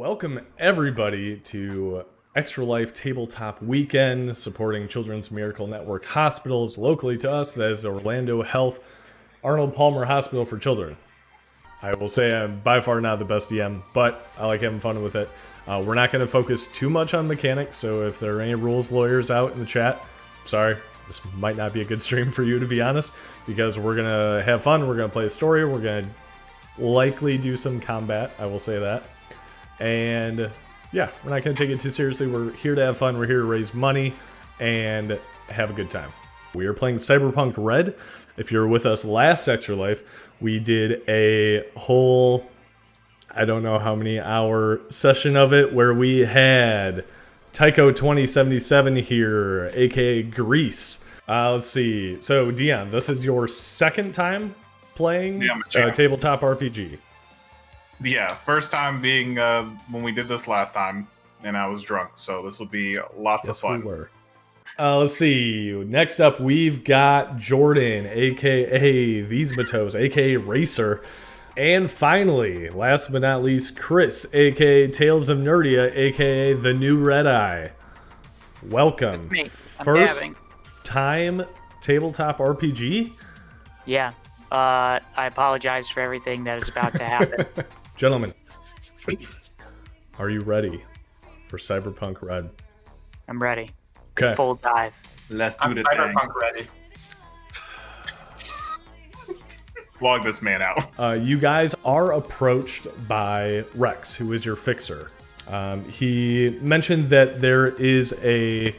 Welcome everybody to Extra Life Tabletop Weekend, supporting Children's Miracle Network hospitals locally to us. That is Orlando Health Arnold Palmer Hospital for Children. I will say I'm by far not the best DM, but I like having fun with it. We're not going to focus too much on mechanics, so if there are any rules lawyers out in the chat, sorry, this might not be a good stream for you, to be honest, because we're going to have fun, we're going to play a story, we're going to likely do some combat, I will say that. And yeah, we're not going to take it too seriously. We're here to have fun, we're here to raise money, and have a good time. We are playing Cyberpunk Red. If you're with us last Extra Life, we did a whole, I don't know how many hour session of it, where we had Taiko 2077 here, aka Grease. Let's see. So Dion, this is your second time playing tabletop RPG. Yeah, first time being when we did this last time, and I was drunk, so this will be lots of fun. We were. Let's see. Next up, we've got Jordan, aka Thesematoes, aka Racer. And finally, last but not least, Chris, aka Tales of Nerdia, aka the new Red Eye. Welcome. First time tabletop RPG? Yeah. I apologize for everything that is about to happen. Gentlemen, are you ready for Cyberpunk Red? I'm ready. Okay. Full dive. Let's do the thing. Cyberpunk ready. Log this man out. You guys are approached by Rex, who is your fixer. He mentioned that there is a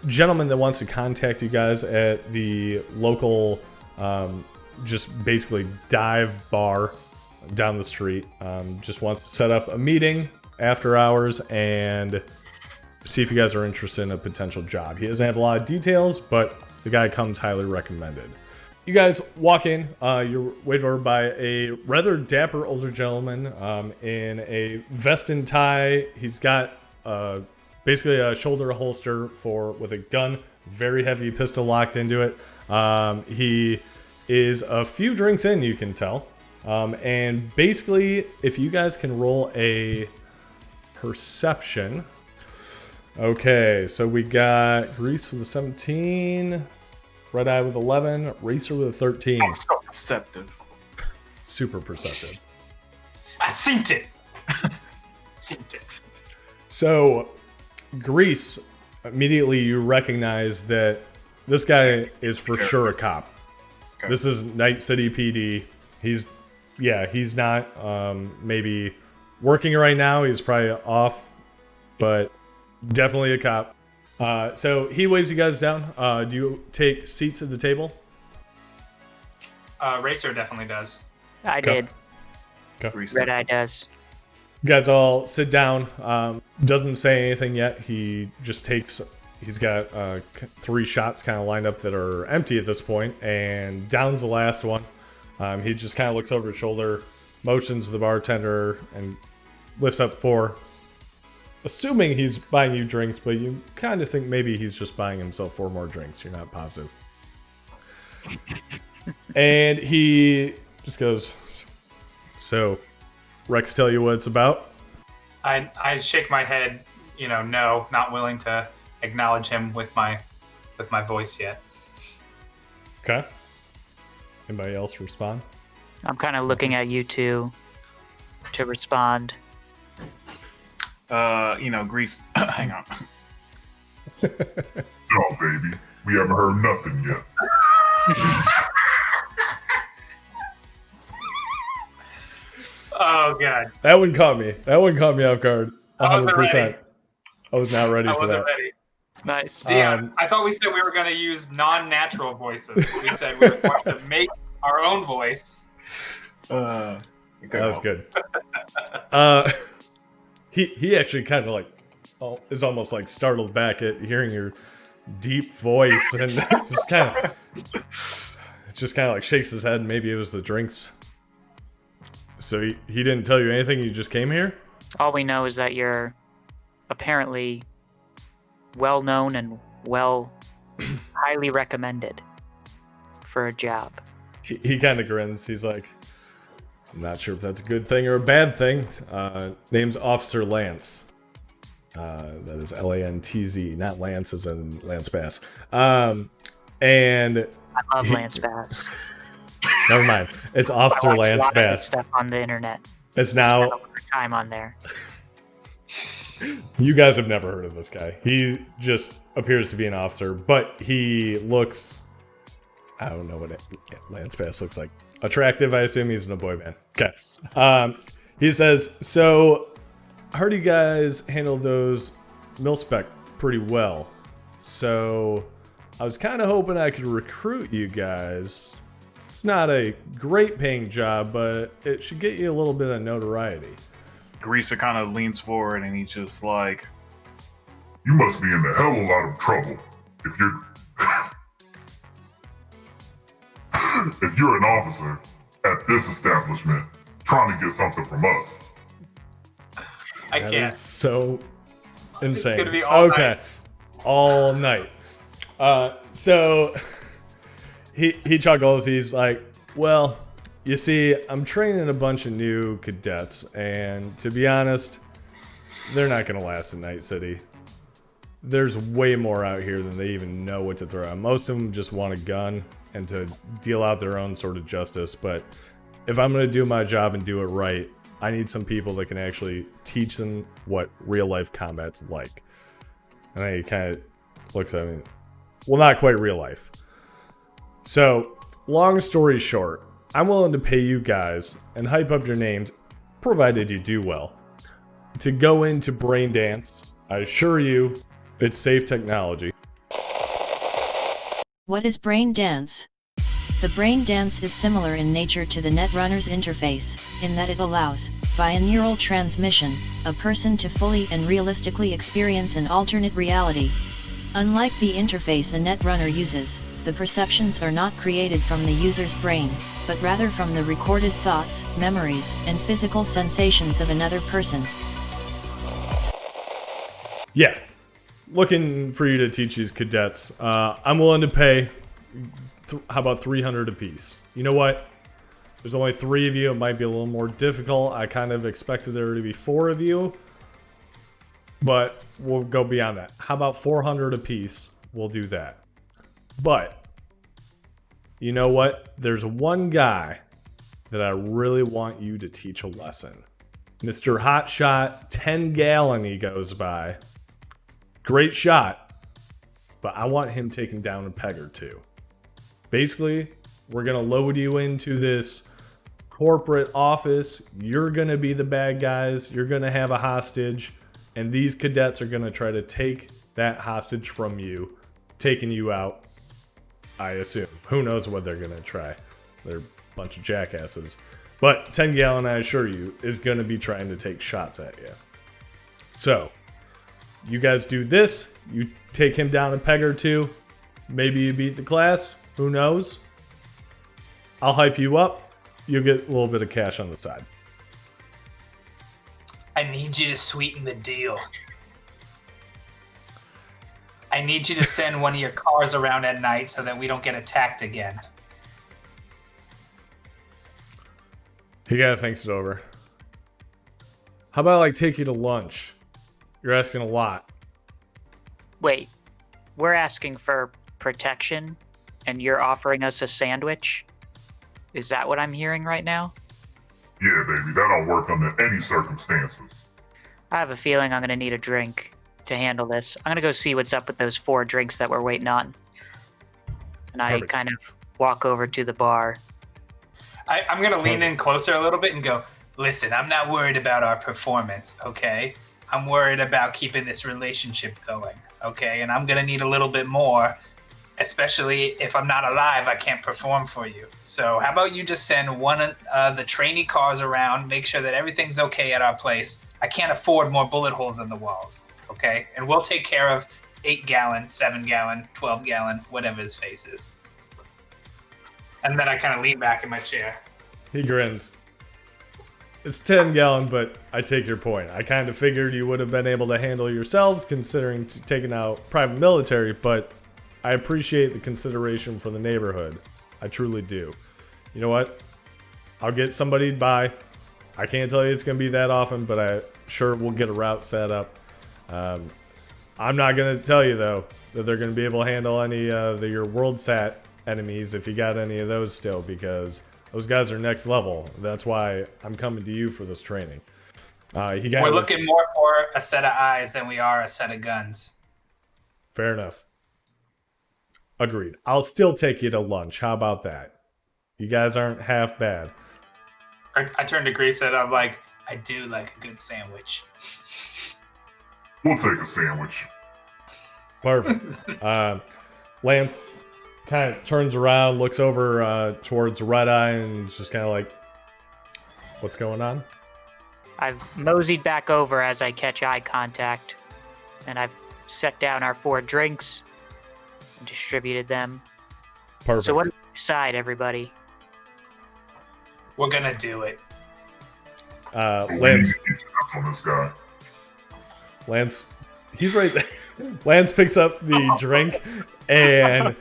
gentleman that wants to contact you guys at the local, just basically dive bar down the street. Just wants to set up a meeting after hours and see if you guys are interested in a potential job. He doesn't have a lot of details, but the guy comes highly recommended. You guys walk in, you're waited over by a rather dapper older gentleman in a vest and tie. He's got basically a shoulder holster with a gun, very heavy pistol locked into it. He is a few drinks in, you can tell. And basically, if you guys can roll a perception. Okay, so we got Grease with a 17, Red Eye with 11, Racer with a 13. I'm so perceptive. Super perceptive. I seen it. Seen it. So, Grease, immediately you recognize that this guy is for sure a cop. Okay. This is Night City PD. He's not maybe working right now. He's probably off, but definitely a cop. So he waves you guys down. Do you take seats at the table? Racer definitely does. I did. Okay. Red Eye does. You guys all sit down. Doesn't say anything yet. He just takes... He's got 3 shots kind of lined up that are empty at this point, and downs the last one. He just kind of looks over his shoulder, motions to the bartender, and lifts up 4. Assuming he's buying you drinks, but you kind of think maybe he's just buying himself 4 more drinks. You're not positive. And he just goes, "So, Rex tell you what it's about?" I shake my head, no, not willing to acknowledge him with my voice yet. Okay. Anybody else respond? I'm kind of looking at you two to respond. Grease. Hang on. No, baby. We haven't heard nothing yet. Oh, God. That one caught me. That one caught me off guard. 100%. I was not ready for that. I wasn't ready. Nice. Dion, I thought we said we were going to use non-natural voices. We said we were going to make our own voice. That was good. He actually kind of is almost like startled back at hearing your deep voice, and just kind of like shakes his head. Maybe it was the drinks. So he didn't tell you anything. You just came here. All we know is that you're apparently well known and highly recommended for a job. He kind of grins. He's like, I'm not sure if that's a good thing or a bad thing. Name's Officer Lance. That is Lantz, not Lance as in Lance Bass. And I love Lance Bass. never mind. It's Officer I watch Lance a lot of his Bass. stuff on the internet. It's Spend now. a lot of time on there. You guys have never heard of this guy. He just appears to be an officer, but he looks. I don't know what Lance Bass looks like. Attractive, I assume he's in a boy band. Okay. He says, so I heard you guys handled those mil-spec pretty well. So I was kind of hoping I could recruit you guys. It's not a great paying job, but it should get you a little bit of notoriety. Greaser kind of leans forward and he's just like, You must be in a hell of a lot of trouble if you're if you're an officer at this establishment trying to get something from us. I That can't. is so insane. gonna be all okay. night. All night. So he chuckles. He's like, well, you see, I'm training a bunch of new cadets, and to be honest, they're not going to last in Night City. There's way more out here than they even know what to throw at. Most of them just want a gun and to deal out their own sort of justice, but if I'm going to do my job and do it right, I need some people that can actually teach them what real life combat's like. And then he kind of looks at me. Well, not quite real life. So, long story short, I'm willing to pay you guys and hype up your names, provided you do well, to go into Brain Dance. I assure you, it's safe technology. What is Brain Dance? The Brain Dance is similar in nature to the Netrunner's interface, in that it allows, via neural transmission, a person to fully and realistically experience an alternate reality. Unlike the interface a Netrunner uses, the perceptions are not created from the user's brain, but rather from the recorded thoughts, memories, and physical sensations of another person. Yeah. Looking for you to teach these cadets. I'm willing to pay, how about 300 apiece? You know what? There's only 3 of you. It might be a little more difficult. I kind of expected there to be 4 of you. But we'll go beyond that. How about 400 apiece? We'll do that. But, you know what? There's one guy that I really want you to teach a lesson. Mr. Hotshot 10 Gallon, he goes by. Great shot, but I want him taking down a peg or two. Basically, we're going to load you into this corporate office. You're going to be the bad guys. You're going to have a hostage, and these cadets are going to try to take that hostage from you, taking you out, I assume. Who knows what they're going to try. They're a bunch of jackasses. But 10 Gallon, I assure you, is going to be trying to take shots at you. So, you guys do this, you take him down a peg or two, maybe you beat the class, who knows? I'll hype you up, you'll get a little bit of cash on the side. I need you to sweeten the deal. I need you to send one of your cars around at night so that we don't get attacked again. He kind of thinks it over. How about I take you to lunch? You're asking a lot. Wait, we're asking for protection, and you're offering us a sandwich? Is that what I'm hearing right now? Yeah, baby, that don't work under any circumstances. I have a feeling I'm going to need a drink to handle this. I'm going to go see what's up with those 4 drinks that we're waiting on. And I Perfect. kind of walk over to the bar. I'm going to lean in closer a little bit and go, listen, I'm not worried about our performance, okay? I'm worried about keeping this relationship going, okay? And I'm going to need a little bit more, especially if I'm not alive, I can't perform for you. So how about you just send one of the trainee cars around, make sure that everything's okay at our place. I can't afford more bullet holes in the walls, okay? And we'll take care of 8 gallon, 7 gallon, 12 gallon, whatever his face is. And then I kind of lean back in my chair. He grins. It's 10 Gallon, but I take your point. I kind of figured you would have been able to handle yourselves considering taking out private military, but I appreciate the consideration for the neighborhood. I truly do. You know what? I'll get somebody by. I can't tell you it's going to be that often, but I sure we'll get a route set up. I'm not going to tell you, though, that they're going to be able to handle any of your WorldSat enemies if you got any of those still, because those guys are next level. That's why I'm coming to you for this training. We're looking more for a set of eyes than we are a set of guns. Fair enough. Agreed. I'll still take you to lunch. How about that? You guys aren't half bad. I turned to Grease and I'm like, I do like a good sandwich. We'll take a sandwich. Perfect. Lance kind of turns around, looks over towards Red Eye, and is just kind of like, what's going on? I've moseyed back over as I catch eye contact, and I've set down our 4 drinks and distributed them. Perfect. So what do we decide, everybody? We're gonna do it. Lance, On this guy. Lance, he's right there. Lance picks up the drink and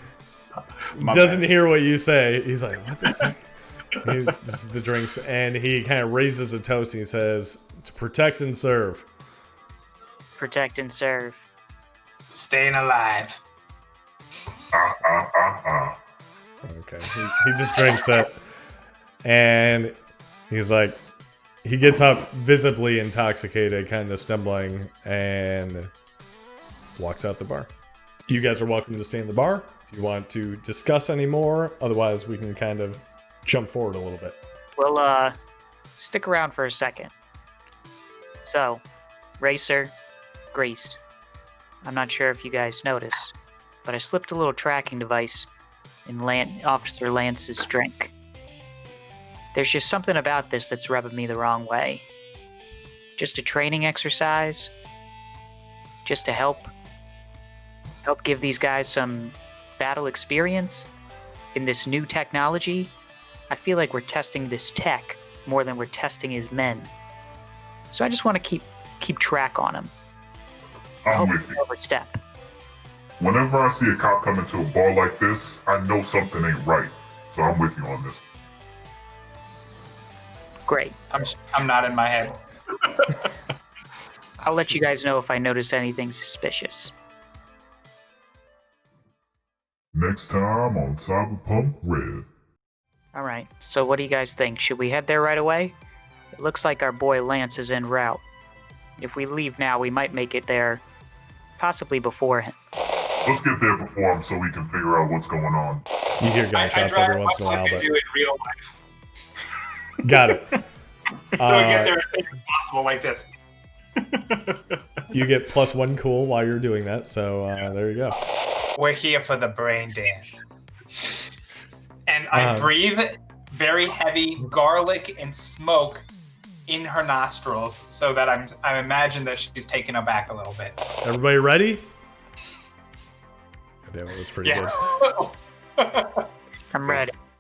doesn't hear what you say. He's like, what the fuck? This is the drinks, and he kind of raises a toast and he says, to protect and serve. Protect and serve. Staying alive. Okay. He just drinks it. And he's like, he gets up visibly intoxicated, kind of stumbling, and walks out the bar. You guys are welcome to stay in the bar. Do you want to discuss any more? Otherwise, we can kind of jump forward a little bit. We'll stick around for a second. So, Racer, Grease. I'm not sure if you guys noticed, but I slipped a little tracking device in Officer Lance's drink. There's just something about this that's rubbing me the wrong way. Just a training exercise, just to help give these guys some battle experience in this new technology. I feel like we're testing this tech more than we're testing his men. So I just want to keep track on him. I'm with you. Overstep. Whenever I see a cop come into a bar like this, I know something ain't right. So I'm with you on this. Great. I'm nodding my head. I'll let you guys know if I notice anything suspicious. Next time on Cyberpunk Red. All right. So what do you guys think? Should we head there right away? It looks like our boy Lance is en route. If we leave now, we might make it there possibly before him. Let's get there before him so we can figure out what's going on. You hear gunshots every once in a while, like I but do in real life. got it. So we get there as safe as possible like this. You get +1 cool while you're doing that, so there you go. We're here for the brain dance. And I breathe very heavy garlic and smoke in her nostrils so that I imagine that she's taken aback a little bit. Everybody ready? Damn, it was pretty good. I'm ready.